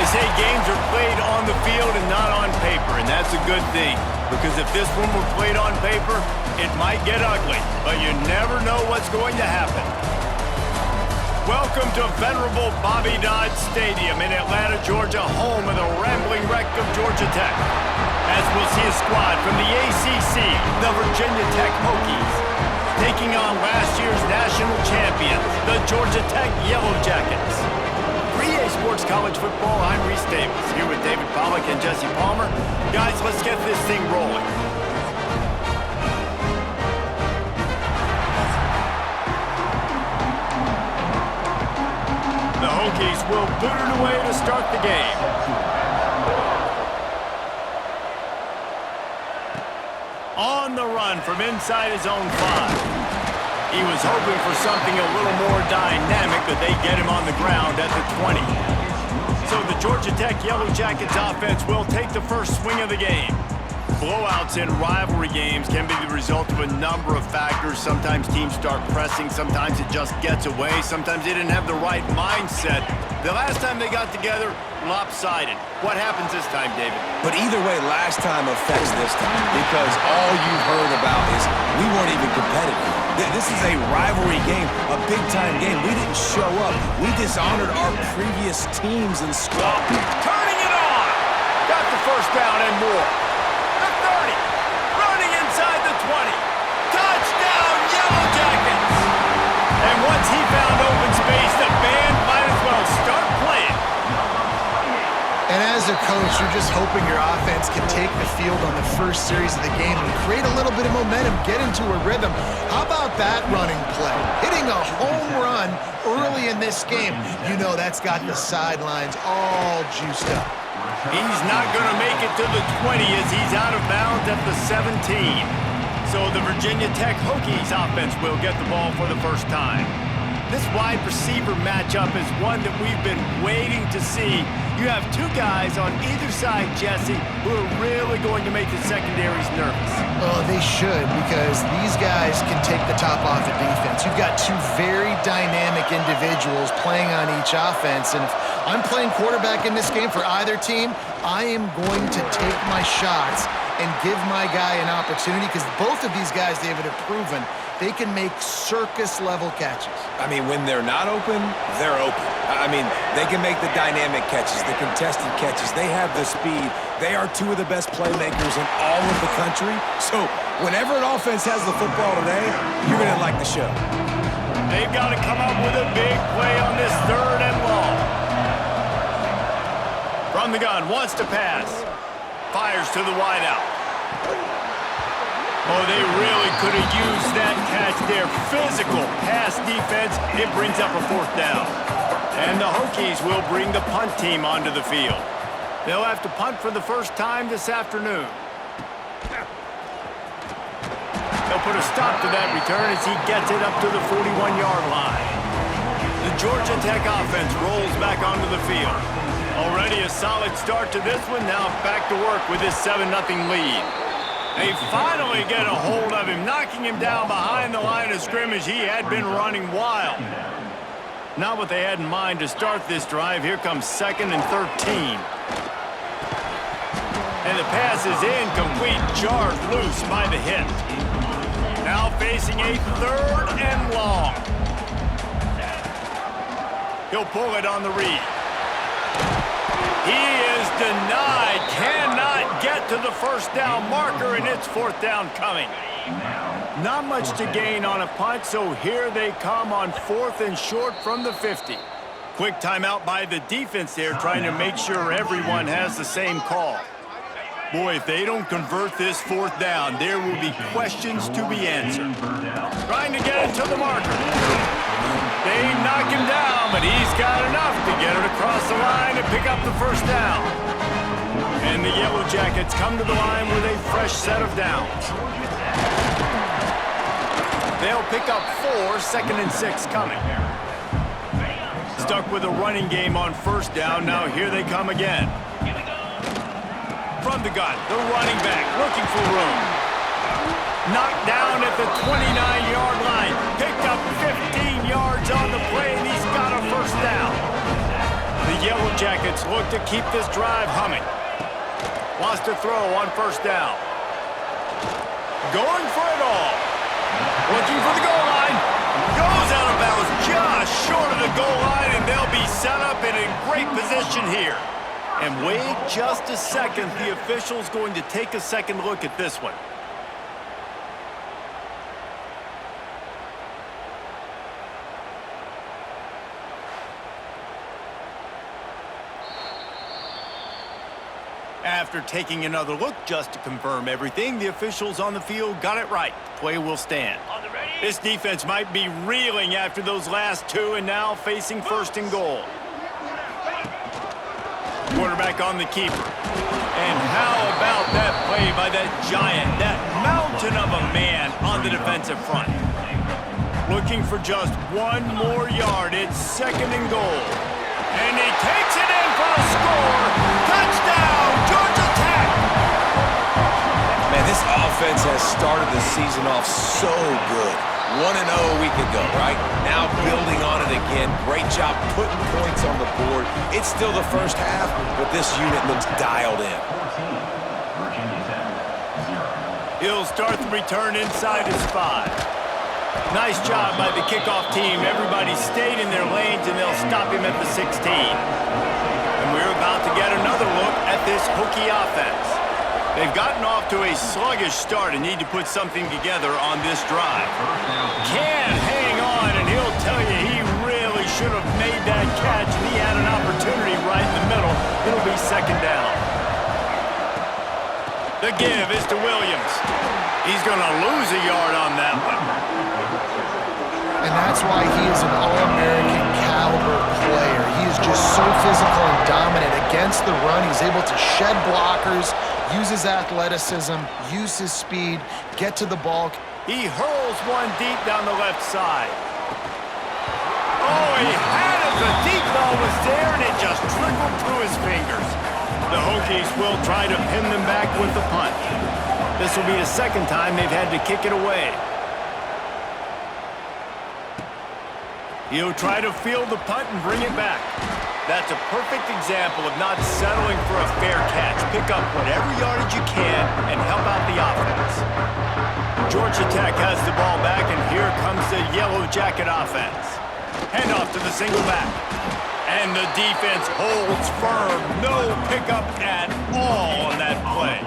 say games are played on the field and not on paper, and that's a good thing. Because if this one were played on paper, it might get ugly, but you never know what's going to happen. Welcome to venerable Bobby Dodd Stadium in Atlanta, Georgia, home of the rambling wreck of Georgia Tech. As we'll see a squad from the ACC, the Virginia Tech Hokies, taking on last year's national champions, the Georgia Tech Yellow Jackets. For EA Sports College Football, I'm Reese Davis, here with David Pollack and Jesse Palmer. Guys, let's get this thing rolling. The Hokies will boot it away to start the game. On the run from inside his own 5. He was hoping for something a little more dynamic, but they get him on the ground at the 20. So the Georgia Tech Yellow Jackets offense will take the first swing of the game. Blowouts in rivalry games can be the result of a number of factors. Sometimes teams start pressing, sometimes it just gets away, sometimes they didn't have the right mindset. The last time they got together, lopsided. What happens this time, David? But either way, last time affects this time because all you've heard about is we weren't even competitive. This is a rivalry game, a big-time game. We didn't show up. We dishonored our previous teams and squad. Turning it on! Got the first down and more. The 30. Running inside the 20. Touchdown, Yellow Jackets! And once he found open space, the band might as well start playing. And as a coach, you're just hoping your offense can take the field on the first series of the game and create a little bit of momentum, get into a rhythm. How about that running play? Hitting a home run early in this game. You know that's got the sidelines all juiced up. He's not going to make it to the 20 as he's out of bounds at the 17. So the Virginia Tech Hokies offense will get the ball for the first time. This wide receiver matchup is one that we've been waiting to see. You have two guys on either side, Jesse, who are really going to make the secondaries nervous. Oh, they should, because these guys can take the top off of defense. You've got two very dynamic individuals playing on each offense, and if I'm playing quarterback in this game for either team, I am going to take my shots and give my guy an opportunity, because both of these guys, David, have proven they can make circus-level catches. I mean, when they're not open, they're open. I mean, they can make the dynamic catches, the contested catches. They have the speed. They are two of the best playmakers in all of the country. So whenever an offense has the football today, you're going to like the show. They've got to come up with a big play on this 3rd and long. From the gun, wants to pass. Fires to the wideout. Oh, they really could have used that catch there. Physical pass defense. It brings up a 4th down. And the Hokies will bring the punt team onto the field. They'll have to punt for the first time this afternoon. They'll put a stop to that return as he gets it up to the 41-yard line. The Georgia Tech offense rolls back onto the field. Already a solid start to this one. Now back to work with this 7-0 lead. They finally get a hold of him, knocking him down behind the line of scrimmage. He had been running wild. Not what they had in mind to start this drive. Here comes 2nd and 13. And the pass is incomplete, jarred loose by the hit. Now facing a 3rd and long. He'll pull it on the read. He is denied, cannot get to the first down marker, and it's 4th down coming. Not much to gain on a punt, so here they come on 4th and short from the 50. Quick timeout by the defense there, trying to make sure everyone has the same call. Boy, if they don't convert this 4th down, there will be questions to be answered. Trying to get it to the marker. They knock him down, but he's got enough to get it across the line and pick up the first down. And the Yellow Jackets come to the line with a fresh set of downs. They'll pick up 4, 2nd and 6 coming. Stuck with a running game on 1st down, now here they come again. From the gun, the running back looking for room. Knocked down at the 29-yard line. Picked up 15 yards on the play, and he's got a first down. The Yellow Jackets look to keep this drive humming. Wants to throw on first down. Going for it all. Looking for the goal line. Goes out of bounds just short of the goal line, and they'll be set up in a great position here. And wait just a second. The official's going to take a second look at this one. After taking another look just to confirm everything, the officials on the field got it right. Play will stand. This defense might be reeling after those last two and now facing first and goal. Quarterback on the keeper. And how about that play by that giant, that mountain of a man on the defensive front? Looking for just one more yard. It's second and goal. And he takes it in for a score. Touchdown, Georgia Tech! Man, this offense has started the season off so good. 1-0 a week ago, right? Now building on it again. Great job putting points on the board. It's still the first half, but this unit looks dialed in. He'll start the return inside his 5. Nice job by the kickoff team. Everybody stayed in their lanes, and they'll stop him at the 16. And we're about to get another look at this Hokie offense. They've gotten off to a sluggish start and need to put something together on this drive. Can hang on, and he'll tell you he really should have made that catch. He had an opportunity right in the middle. It'll be second down. The give is to Williams. He's going to lose a yard on that one. And that's why he is an All-American caliber player. He is just so physical and dominant against the run. He's able to shed blockers, use his athleticism, use his speed, get to the ball. He hurls one deep down the left side. Oh, he had it. The deep ball was there, and it just trickled through his fingers. The Hokies will try to pin them back with the punt. This will be the second time they've had to kick it away. He'll try to field the punt and bring it back. That's a perfect example of not settling for a fair catch. Pick up whatever yardage you can and help out the offense. Georgia Tech has the ball back, and here comes the Yellow Jacket offense. Handoff to the single back. And the defense holds firm. No pickup at all on that play.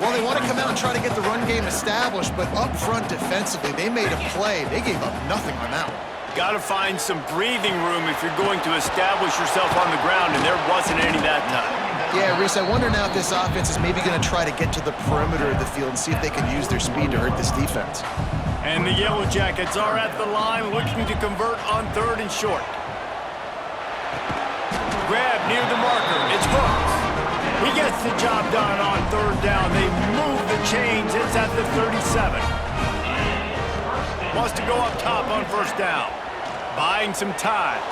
Well, they want to come out and try to get the run game established, but up front defensively, they made a play. They gave up nothing on that one. Got to find some breathing room if you're going to establish yourself on the ground, and there wasn't any that time. Yeah, Reese, I wonder now if this offense is maybe going to try to get to the perimeter of the field and see if they can use their speed to hurt this defense. And the Yellow Jackets are at the line looking to convert on third and short. Grab near the marker. It's Hooks. He gets the job done on third down. They move the chains. It's at the 37. Wants to go up top on first down. Buying some time.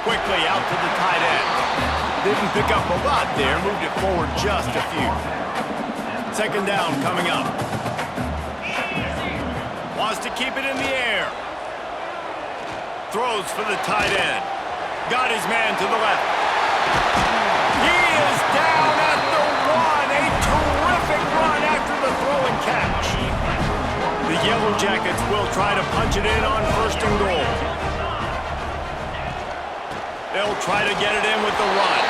Quickly out to the tight end. Didn't pick up a lot there. Moved it forward just a few. Second down coming up. Wants to keep it in the air. Throws for the tight end. Got his man to the left. He is down at the 1. A terrific run after the throw and catch. The Yellow Jackets will try to punch it in on first and goal. They'll try to get it in with the run.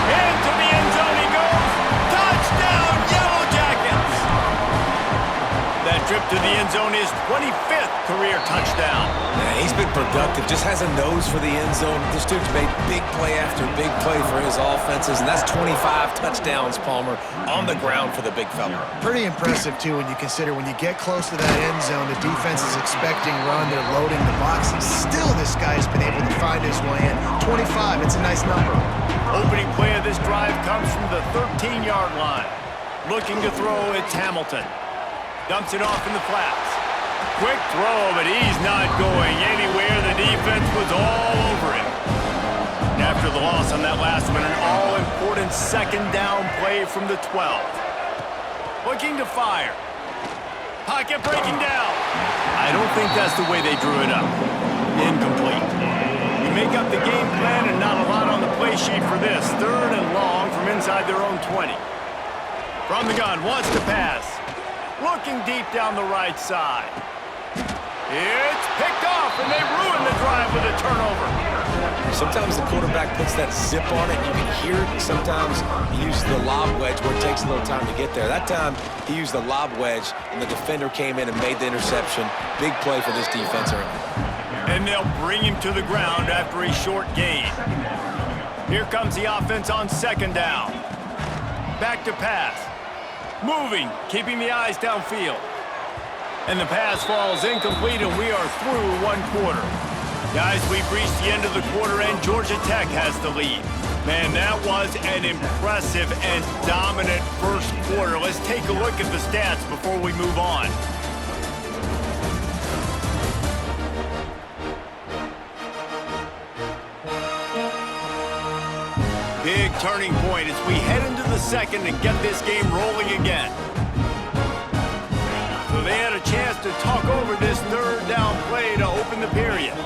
Into the end zone he goes. Touchdown, Yellow Jackets! That trip to the end zone is 25th career touchdown. Man, he's been productive, just has a nose for the end zone. This dude's made big play after big play for his offenses, and that's 25 touchdowns, Palmer, on the ground for the big fella. Pretty impressive, too, when you consider when you get close to that end zone, the defense is expecting run, they're loading the box, and still this guy's been able to find his way in. 25, it's a nice number. Opening play of this drive comes from the 13-yard line. Looking to throw, it's Hamilton. Dumps it off in the flats. Quick throw, but he's not going anywhere. The defense was all over him. And after the loss on that last one, an all-important second down play from the 12. Looking to fire. Pocket breaking down. I don't think that's the way they drew it up. Incomplete. You make up the game plan and not a lot on the play sheet for this. 3rd and long from inside their own 20. From the gun, wants to pass. Looking deep down the right side. It's picked off, and they ruin the drive with a turnover. Sometimes the quarterback puts that zip on it. You can hear it. Sometimes he uses the lob wedge where it takes a little time to get there. That time, he used the lob wedge, and the defender came in and made the interception. Big play for this defense early. And they'll bring him to the ground after a short gain. Here comes the offense on 2nd down. Back to pass. Moving, keeping the eyes downfield. And the pass falls incomplete, and we are through 1 quarter. Guys, we've reached the end of the quarter, and Georgia Tech has the lead. Man, that was an impressive and dominant first quarter. Let's take a look at the stats before we move on. Big turning point as we head into the 2nd and get this game rolling again. So they had a chance to talk over this 3rd down play to open the period.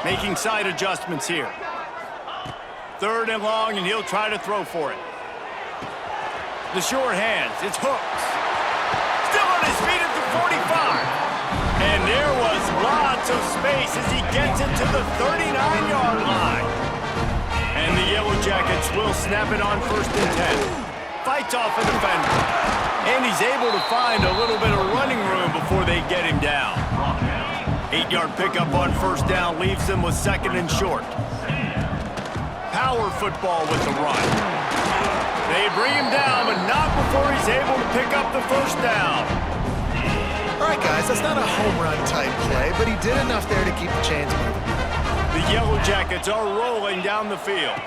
Making side adjustments here. 3rd and long, and he'll try to throw for it. The short hands, it's Hooks. Still on his feet at the 45. And there was lots of space as he gets it to the 39-yard line. And the Yellow Jackets will snap it on 1st and 10. Fights off a defender. And he's able to find a little bit of running room before they get him down. 8-yard pickup on 1st down leaves them with 2nd and short. Power football with the run. They bring him down, but not before he's able to pick up the 1st down. All right, guys, that's not a home run type play, but he did enough there to keep the chains moving. The Yellow Jackets are rolling down the field.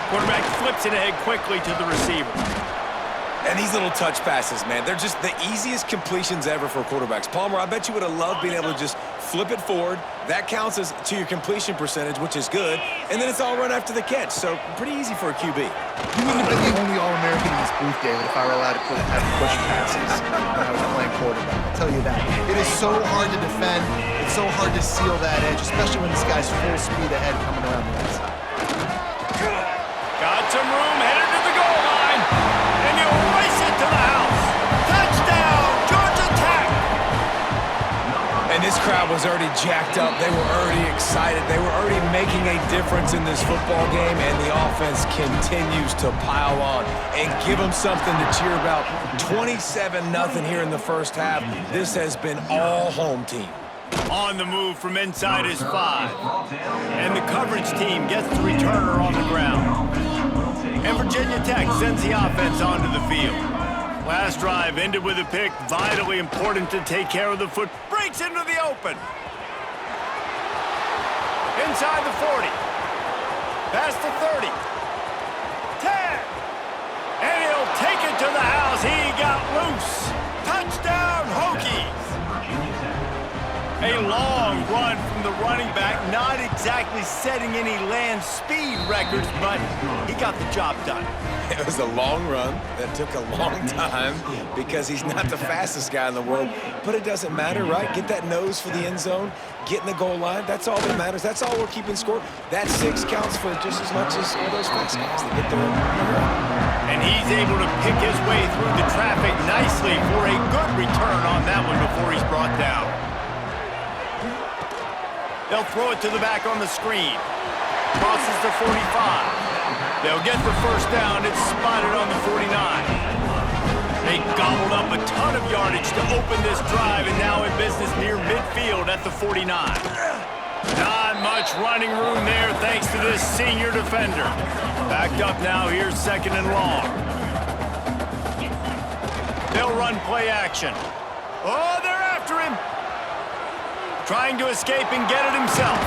Quarterback flips it ahead quickly to the receiver. And these little touch passes, man, they're just the easiest completions ever for quarterbacks. Palmer, I bet you would have loved being able to just flip it forward. That counts as to your completion percentage, which is good. And then it's all run after the catch, so pretty easy for a QB. You wouldn't have been the only All-American in this booth, David, if I were allowed to have push passes when I was playing quarterback. I'll tell you that. It is so hard to defend. It's so hard to seal that edge, especially when this guy's full speed ahead coming around the inside. Got some room, headed to the goal line. And he'll race it to the house. Touchdown, Georgia Tech! And this crowd was already jacked up. They were already excited. They were already making a difference in this football game, and the offense continues to pile on and give them something to cheer about. 27-0 here in the 1st half. This has been all home team. On the move from inside his 5. And the coverage team gets the returner on the ground. And Virginia Tech sends the offense onto the field. Last drive ended with a pick. Vitally important to take care of the foot. Breaks into the open. Inside the 40. Past the 30. 10. And he'll take it to the house. He got loose. Touchdown, Hokies. A long run from the running back, not exactly setting any land speed records, but he got the job done. It was a long run that took a long time because he's not the fastest guy in the world, but it doesn't matter, right? Get that nose for the end zone, get in the goal line. That's all that matters. That's all we're keeping score. That 6 counts for just as much as all those fast guys that get there. And he's able to pick his way through the traffic nicely for a good return on that one before he's brought down. They'll throw it to the back on the screen. Crosses the 45. They'll get the 1st down. It's spotted on the 49. They gobbled up a ton of yardage to open this drive, and now in business near midfield at the 49. Not much running room there thanks to this senior defender. Backed up now, here's 2nd and long. They'll run play action. Oh, they're after him. Trying to escape and get it himself.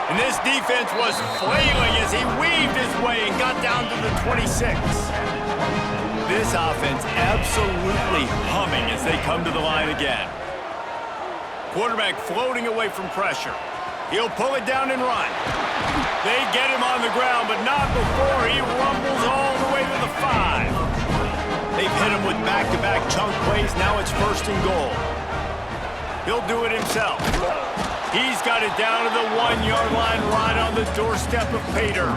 And this defense was flailing as he weaved his way and got down to the 26. This offense absolutely humming as they come to the line again. Quarterback floating away from pressure. He'll pull it down and run. They get him on the ground, but not before he rumbles all the way to the 5. They've hit him with back-to-back chunk plays. Now it's 1st and goal. He'll do it himself. He's got it down to the 1-yard line right on the doorstep of Pater.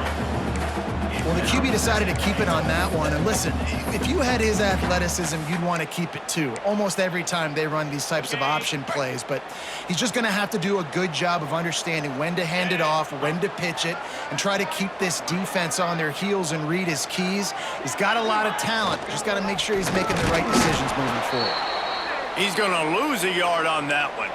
Well, the QB decided to keep it on that one. And listen, if you had his athleticism, you'd want to keep it too. Almost every time they run these types of option plays. But he's just going to have to do a good job of understanding when to hand it off, when to pitch it, and try to keep this defense on their heels and read his keys. He's got a lot of talent. Just got to make sure he's making the right decisions moving forward. He's going to lose a yard on that one.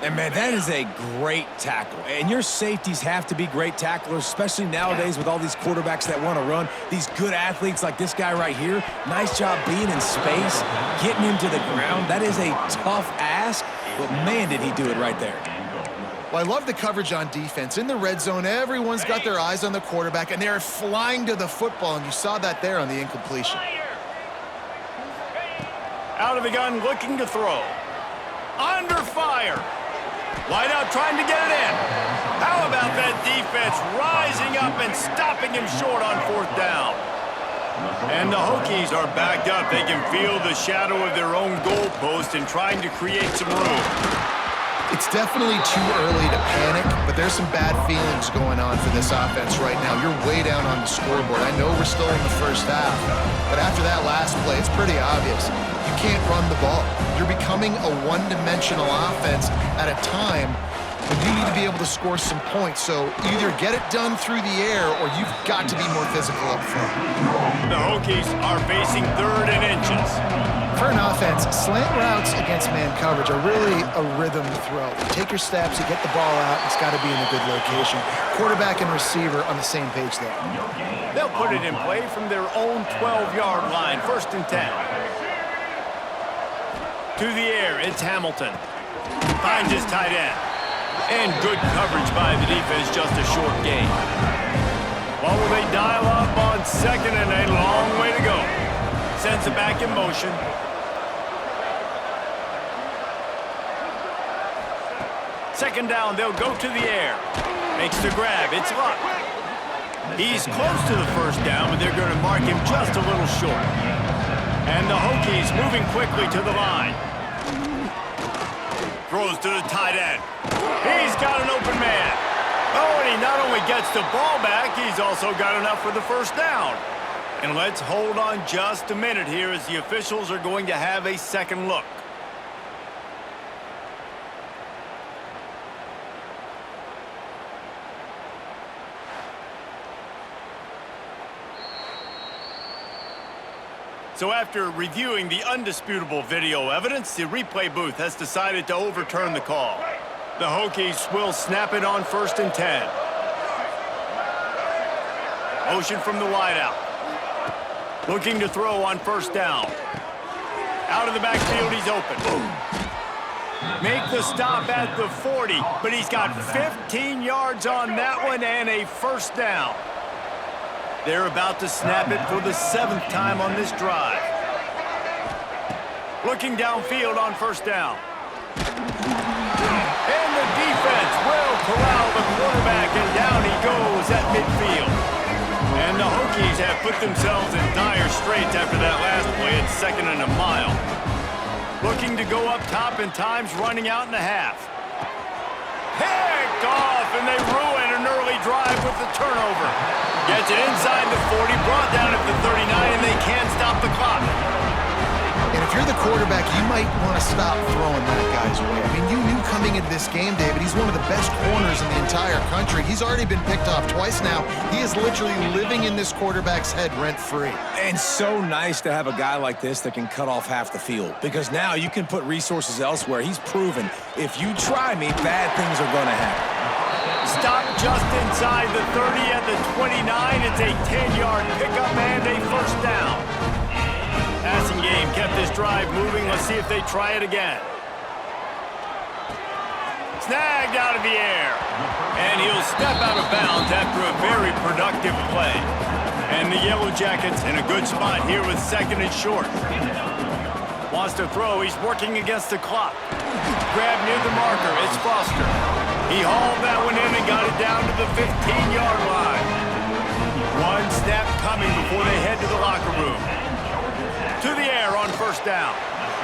And, man, that is a great tackle. And your safeties have to be great tacklers, especially nowadays with all these quarterbacks that want to run. These good athletes like this guy right here, nice job being in space, getting him to the ground. That is a tough ask, but, man, did he do it right there. Well, I love the coverage on defense. In the red zone, everyone's got their eyes on the quarterback, and they're flying to the football, and you saw that there on the incompletion. Out of the gun, looking to throw. Under fire. Wide out trying to get it in. How about that defense rising up and stopping him short on 4th down? And the Hokies are backed up. They can feel the shadow of their own goalpost and trying to create some room. It's definitely too early to panic, but there's some bad feelings going on for this offense right now. You're way down on the scoreboard. I know we're still in the first half, but after that last play, it's pretty obvious. You can't run the ball. You're becoming a one-dimensional offense at a time when you need to be able to score some points. So either get it done through the air or you've got to be more physical up front. The Hokies are facing 3rd and inches. For an offense, slant routes against man coverage are really a rhythm throw. You take your steps, you get the ball out, it's got to be in a good location. Quarterback and receiver on the same page there. They'll put it in play from their own 12-yard line, 1st and 10. To the air, it's Hamilton. Finds his tight end. And good coverage by the defense, just a short gain. Well, will they dial up on 2nd and a long way to go? Sends it back in motion. Second down, they'll go to the air. Makes the grab, it's Luck. He's close to the 1st down, but they're going to mark him just a little short. And the Hokies moving quickly to the line. Throws to the tight end. He's got an open man. Oh, and he not only gets the ball back, he's also got enough for the 1st down. And let's hold on just a minute here as the officials are going to have a second look. So after reviewing the undisputable video evidence, the replay booth has decided to overturn the call. The Hokies will snap it on 1st and 10. Motion from the wideout. Looking to throw on 1st down. Out of the backfield, he's open. Make the stop at the 40, but he's got 15 yards on that one and a 1st down. They're about to snap it for the 7th time on this drive. Looking downfield on 1st down. And the defense will corral the quarterback, and down he goes at midfield. And the Hokies have put themselves in dire straits after that last play at 2nd and a mile. Looking to go up top, and time's running out in the half. Picked off, and they ruin an early drive with the turnover. Gets it inside the 40, brought down at the 39, and they can't stop the clock. And if you're the quarterback, you might want to stop throwing that guy's way. I mean, you knew coming into this game, David, he's one of the best corners in the entire country. He's already been picked off twice now. He is literally living in this quarterback's head rent-free. And so nice to have a guy like this that can cut off half the field, because now you can put resources elsewhere. He's proven, if you try me, bad things are going to happen. Stop just inside the 30 at the 29. It's a 10-yard pickup and a 1st down. Passing game kept this drive moving. Let's see if they try it again. Snagged out of the air. And he'll step out of bounds after a very productive play. And the Yellow Jackets in a good spot here with 2nd and short. Wants to throw. He's working against the clock. Grab near the marker. It's Foster. He hauled that one in and got it down to the 15-yard line. One snap coming before they head to the locker room. To the air on 1st down.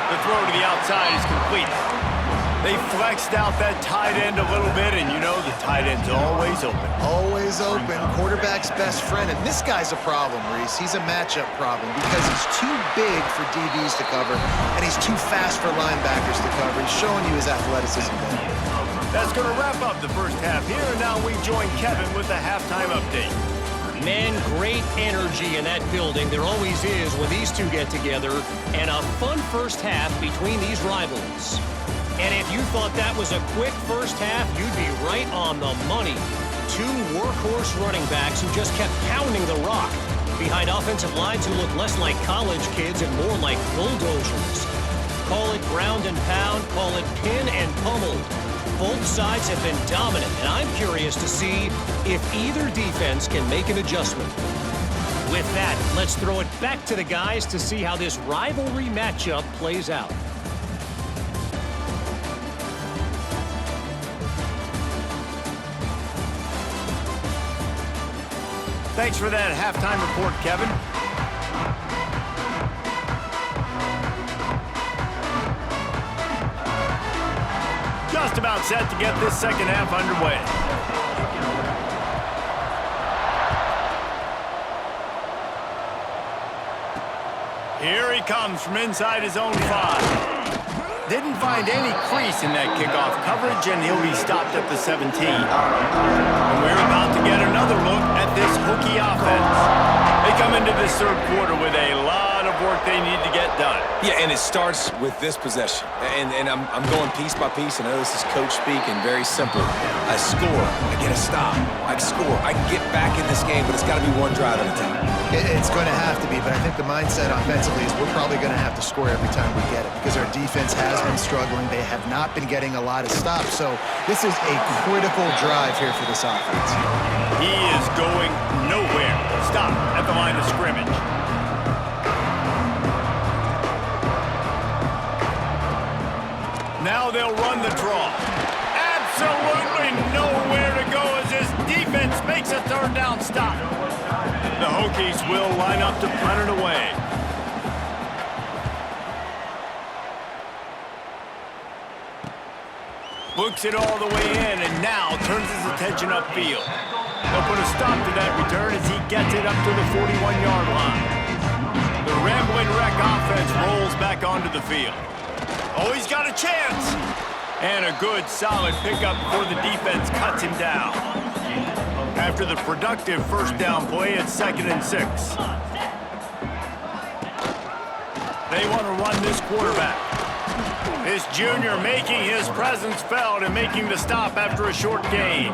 The throw to the outside is complete. They flexed out that tight end a little bit, and you know the tight end's always open. Always open. Quarterback's best friend. And this guy's a problem, Reese. He's a matchup problem because he's too big for DBs to cover, and he's too fast for linebackers to cover. He's showing you his athleticism there. That's going to wrap up the first half here, and now we join Kevin with the halftime update. Man, great energy in that building. There always is when these two get together, and a fun first half between these rivals. And if you thought that was a quick first half, you'd be right on the money. Two workhorse running backs who just kept pounding the rock behind offensive lines who look less like college kids and more like bulldozers. Call it ground and pound, call it pin and pummel. Both sides have been dominant, and I'm curious to see if either defense can make an adjustment. With that, let's throw it back to the guys to see how this rivalry matchup plays out. Thanks for that halftime report, Kevin. Just about set to get this second half underway. Here he comes from inside his own 5. Didn't find any crease in that kickoff coverage, and he'll be stopped at the 17. And we're about to get another look at this Hokie offense. They come into this third quarter with a lot of work they need to get done. Yeah, and it starts with this possession. And I'm going piece by piece. I know this is coach speak and very simple. I score. I get a stop. I score. I can get back in this game, but it's got to be one drive at a time. It's going to have to be, but I think the mindset offensively is we're probably going to have to score every time we get it because our defense has been struggling. They have not been getting a lot of stops, so this is a critical drive here for this offense. He is going nowhere. Stop at the line of scrimmage. Now they'll run the draw. Absolutely nowhere to go as this defense makes a third down stop. The Hokies will line up to punt it away. Looks it all the way in and now turns his attention upfield. They'll put a stop to that return as he gets it up to the 41-yard line. The Rambling Wreck offense rolls back onto the field. Oh, he's got a chance! And a good, solid pickup before the defense cuts him down. After the productive first down play, it's 2nd and 6. They want to run this quarterback. This junior making his presence felt and making the stop after a short gain.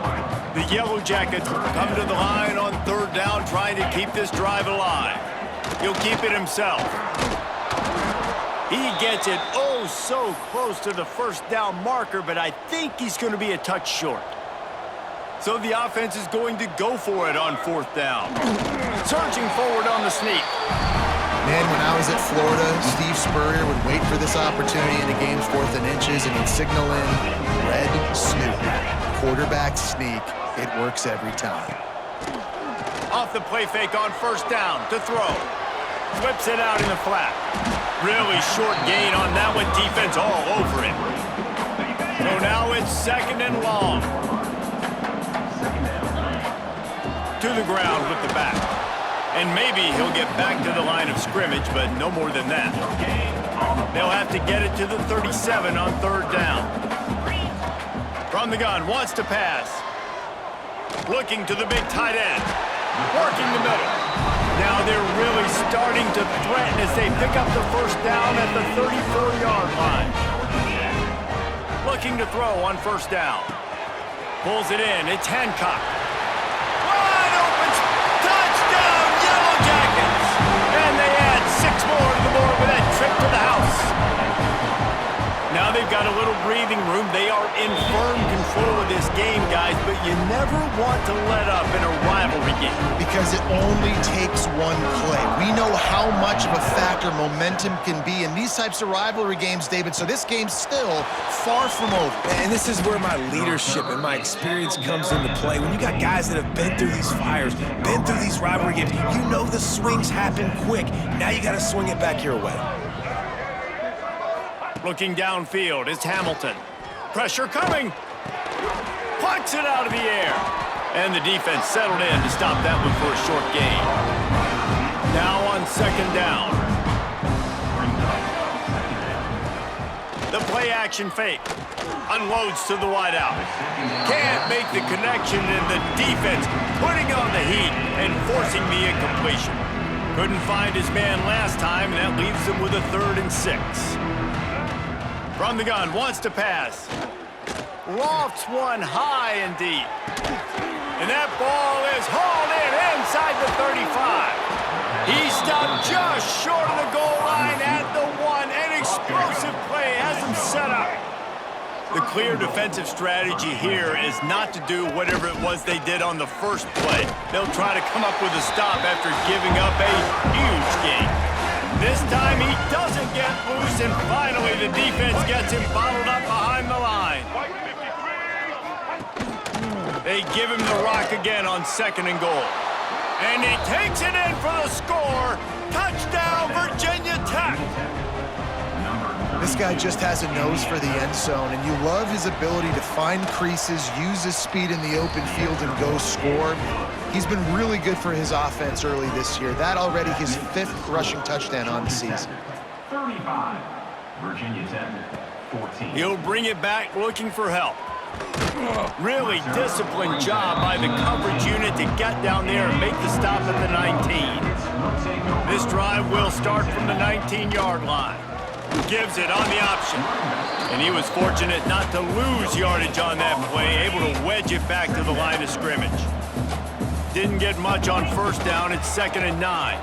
The Yellow Jackets come to the line on third down, trying to keep this drive alive. He'll keep it himself. He gets it oh so close to the first down marker, but I think he's going to be a touch short. So the offense is going to go for it on 4th down. Surging forward on the sneak. Man, when I was at Florida, Steve Spurrier would wait for this opportunity in the game's 4th and inches, and he'd signal in red snoop. Quarterback sneak. It works every time. Off the play fake on 1st down to throw. Whips it out in the flat. Really short gain on that one. Defense all over it. So now it's 2nd and long. To the ground with the back. And maybe he'll get back to the line of scrimmage, but no more than that. They'll have to get it to the 37 on 3rd down. From the gun, wants to pass. Looking to the big tight end. Working the middle. Now they're really starting to threaten as they pick up the first down at the 34-yard line. Looking to throw on 1st down. Pulls it in. It's Hancock. Wide open. Touchdown, Yellow Jackets. And they add 6 more to the board with that trip to the house. Now they've got a little breathing room. They are in firm control of this game, guys, but you never want to let up in a rivalry game. Because it only takes one play. We know how much of a factor momentum can be in these types of rivalry games, David, so this game's still far from over. And this is where my leadership and my experience comes into play. When you got guys that have been through these fires, been through these rivalry games, you know the swings happen quick. Now you got to swing it back your way. Looking downfield, it's Hamilton. Pressure coming. Plucks it out of the air. And the defense settled in to stop that one for a short gain. Now on second down. The play action fake. Unloads to the wideout. Can't make the connection, and the defense putting on the heat and forcing the incompletion. Couldn't find his man last time, and that leaves him with a 3rd and 6. From the gun, wants to pass. Lofts one high and deep. And that ball is hauled in inside the 35. He stopped just short of the goal line at the 1. An explosive play has him set up. The clear defensive strategy here is not to do whatever it was they did on the first play. They'll try to come up with a stop after giving up a huge gain. This time he doesn't get loose, and finally the defense gets him bottled up behind the line. They give him the rock again on 2nd and goal. And he takes it in for the score. Touchdown, Virginia Tech. This guy just has a nose for the end zone, and you love his ability to find creases, use his speed in the open field, and go score. He's been really good for his offense early this year. That already his 5th rushing touchdown on the season. 35, Virginia Tech, 14. He'll bring it back looking for help. Really disciplined job by the coverage unit to get down there and make the stop at the 19. This drive will start from the 19-yard line. Gives it on the option. And he was fortunate not to lose yardage on that play, able to wedge it back to the line of scrimmage. Didn't get much on 1st down. It's 2nd and 9.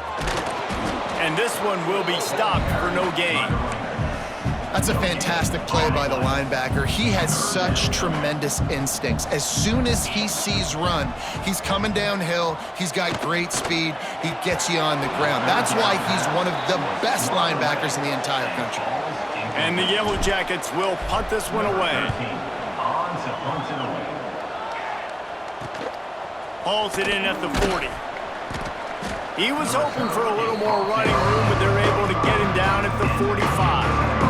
And this one will be stopped for no gain. That's a fantastic play by the linebacker. He has such tremendous instincts. As soon as he sees run, he's coming downhill. He's got great speed. He gets you on the ground. That's why he's one of the best linebackers in the entire country. And the Yellow Jackets will punt this one away. Hauls it in at the 40. He was hoping for a little more running room, but they're able to get him down at the 45.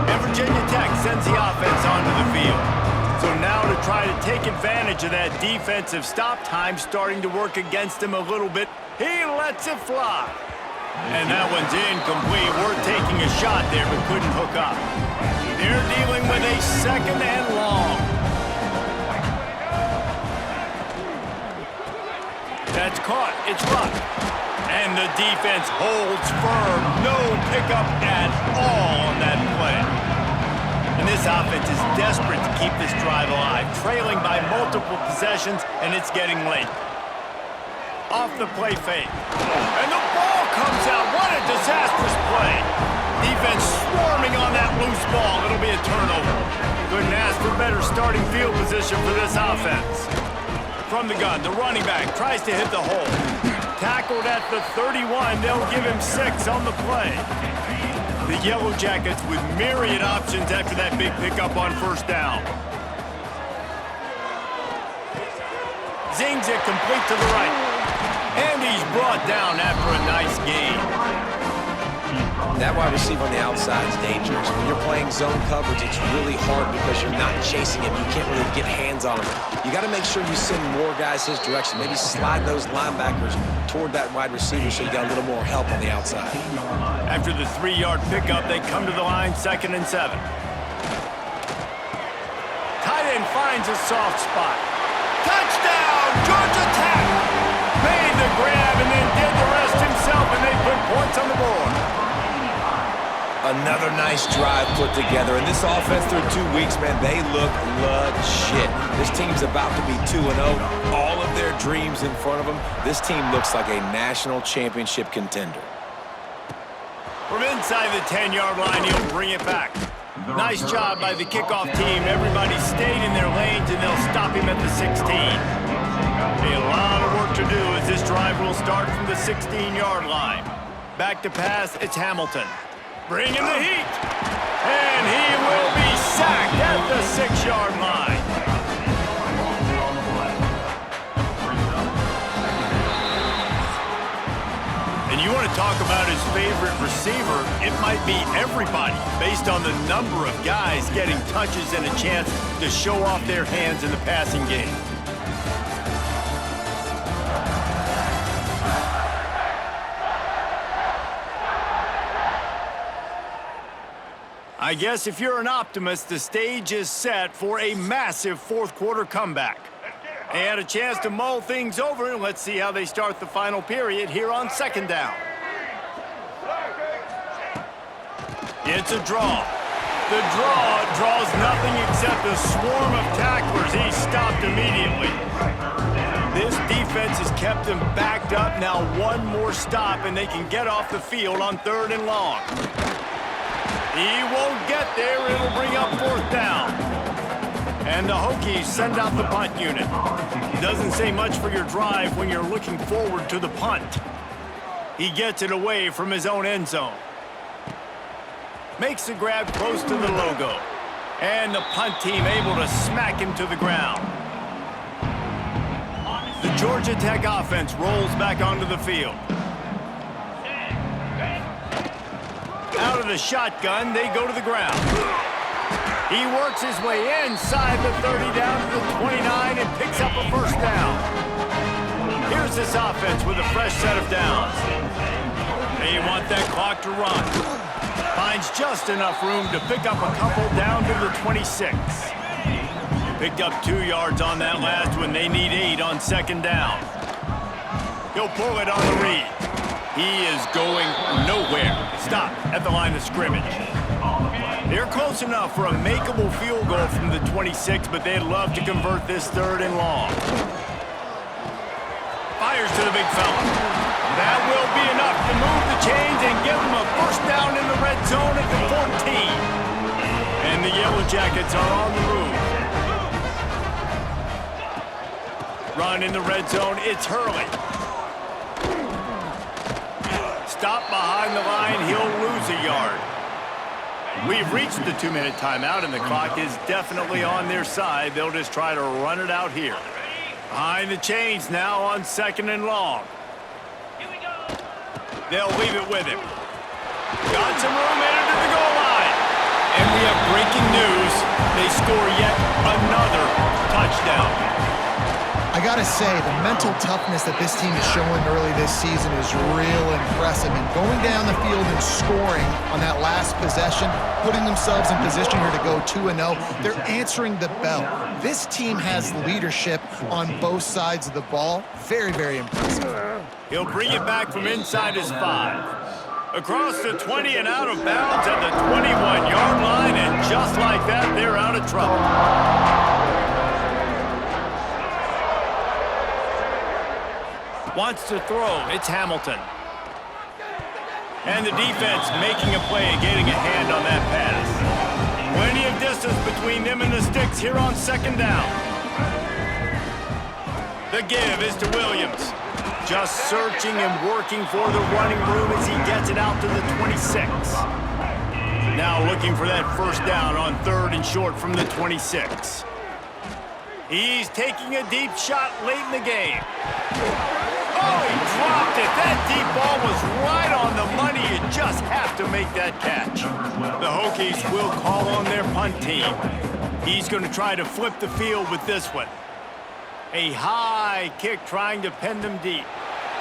And Virginia Tech sends the offense onto the field. So now to try to take advantage of that defensive stop time starting to work against him a little bit, he lets it fly. And that one's incomplete. Worth taking a shot there, but couldn't hook up. They're dealing with a 2nd and long. That's caught. It's Ruck. And the defense holds firm. No pickup at all on that play. And this offense is desperate to keep this drive alive, trailing by multiple possessions, and it's getting late. Off the play fake. And the ball comes out. What a disastrous play. Defense swarming on that loose ball. It'll be a turnover. Couldn't ask for better starting field position for this offense. From the gun, the running back tries to hit the hole. Tackled at the 31. They'll give him 6 on the play. The Yellow Jackets with myriad options after that big pickup on 1st down. Zings it complete to the right. And he's brought down after a nice gain. That wide receiver on the outside is dangerous. When you're playing zone coverage, it's really hard because you're not chasing him. You can't really get hands on him. You got to make sure you send more guys his direction. Maybe slide those linebackers toward that wide receiver so you got a little more help on the outside. After the 3-yard pickup, they come to the line, 2nd and 7. Tight end finds a soft spot. Touchdown, Georgia Tech! Made the grab and then did the rest himself, and they put points on the board. Another nice drive put together. And this offense through 2 weeks, man, they look legit. This team's about to be 2-0. All of their dreams in front of them. This team looks like a national championship contender. From inside the 10-yard line, he'll bring it back. Nice job by the kickoff team. Everybody stayed in their lanes, and they'll stop him at the 16. A lot of work to do as this drive will start from the 16-yard line. Back to pass, it's Hamilton. Bringing the heat. And he will be sacked at the 6-yard line. And you want want to talk about his favorite receiver, it might be everybody based on the number of guys getting touches and a chance to show off their hands in the passing game. I guess if you're an optimist, the stage is set for a massive fourth-quarter comeback. They had a chance to mull things over, and let's see how they start the final period here on second down. It's a draw. The draw draws nothing except a swarm of tacklers. He's stopped immediately. This defense has kept them backed up. Now one more stop, and they can get off the field on 3rd and long. He won't get there. It'll bring up 4th down. And the Hokies send out the punt unit. Doesn't say much for your drive when you're looking forward to the punt. He gets it away from his own end zone. Makes the grab close to the logo. And the punt team able to smack him to the ground. The Georgia Tech offense rolls back onto the field. Out of the shotgun, they go to the ground. He works his way inside the 30 down to the 29 and picks up a 1st down. Here's this offense with a fresh set of downs. They want that clock to run. Finds just enough room to pick up a couple down to the 26. Picked up 2 yards on that last one. They need 8 on 2nd down. He'll pull it on the read. He is going nowhere. Stop at the line of scrimmage. They're close enough for a makeable field goal from the 26, but they'd love to convert this 3rd and long. Fires to the big fella. That will be enough to move the chains and give them a 1st down in the red zone at the 14. And the Yellow Jackets are on the move. Run in the red zone. It's Hurley. Stop behind the line, he'll lose a yard. We've reached the 2-minute timeout, and the clock is definitely on their side. They'll just try to run it out here. Behind the chains now on 2nd and long. They'll leave it with him. Got some room into the goal line. And we have breaking news. They score yet another touchdown. I gotta say, the mental toughness that this team is showing early this season is real impressive. And going down the field and scoring on that last possession, putting themselves in position here to go 2-0, they're answering the bell. This team has leadership on both sides of the ball. Very, very impressive. He'll bring it back from inside his 5. Across the 20 and out of bounds at the 21-yard line, and just like that, they're out of trouble. Wants to throw. It's Hamilton. And the defense making a play and getting a hand on that pass. Plenty of distance between them and the sticks here on 2nd down. The give is to Williams. Just searching and working for the running room as he gets it out to the 26. Now looking for that 1st down on 3rd and short from the 26. He's taking a deep shot late in the game. Oh, he dropped it. That deep ball was right on the money. You just have to make that catch. The Hokies will call on their punt team. He's going to try to flip the field with this one. A high kick trying to pen them deep.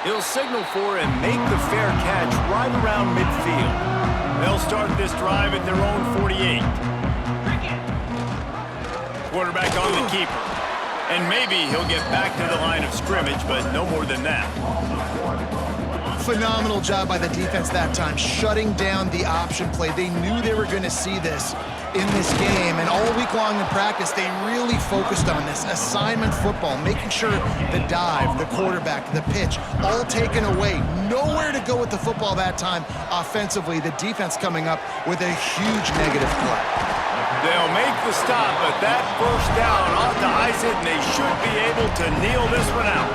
He'll signal for and make the fair catch right around midfield. They'll start this drive at their own 48. Quarterback on the keeper. And maybe he'll get back to the line of scrimmage, but no more than that. Phenomenal job by the defense that time, shutting down the option play. They knew they were going to see this in this game, and all week long in practice, they really focused on this assignment football, making sure the dive, the quarterback, the pitch, all taken away. Nowhere to go with the football that time offensively. The defense coming up with a huge negative play. They'll make the stop, but that 1st down ought to ice it, and they should be able to kneel this one out.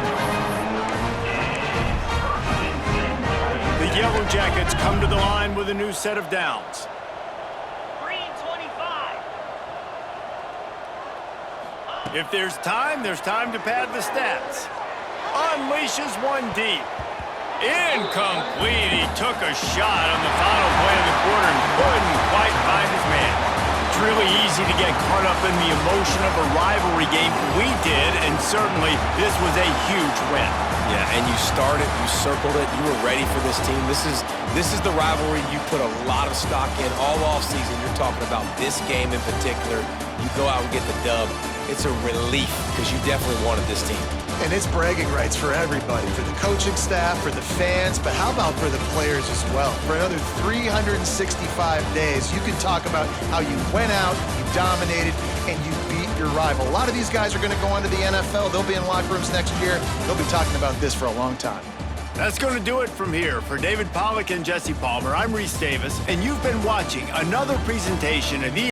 The Yellow Jackets come to the line with a new set of downs. Green 25. If there's time to pad the stats. Unleashes one deep. Incomplete. He took a shot on the final play of the quarter and couldn't quite find his man. It's really easy to get caught up in the emotion of a rivalry game. We did, and certainly this was a huge win. Yeah, and you started, you circled it, you were ready for this team. This is the rivalry you put a lot of stock in all offseason. You're talking about this game in particular. You go out and get the dub. It's a relief because you definitely wanted this team. And it's bragging rights for everybody, for the coaching staff, for the fans, but how about for the players as well? For another 365 days, you can talk about how you went out, you dominated, and you beat your rival. A lot of these guys are going to go on to the NFL. They'll be in locker rooms next year. They'll be talking about this for a long time. That's going to do it from here. For David Pollack and Jesse Palmer, I'm Reese Davis, and you've been watching another presentation of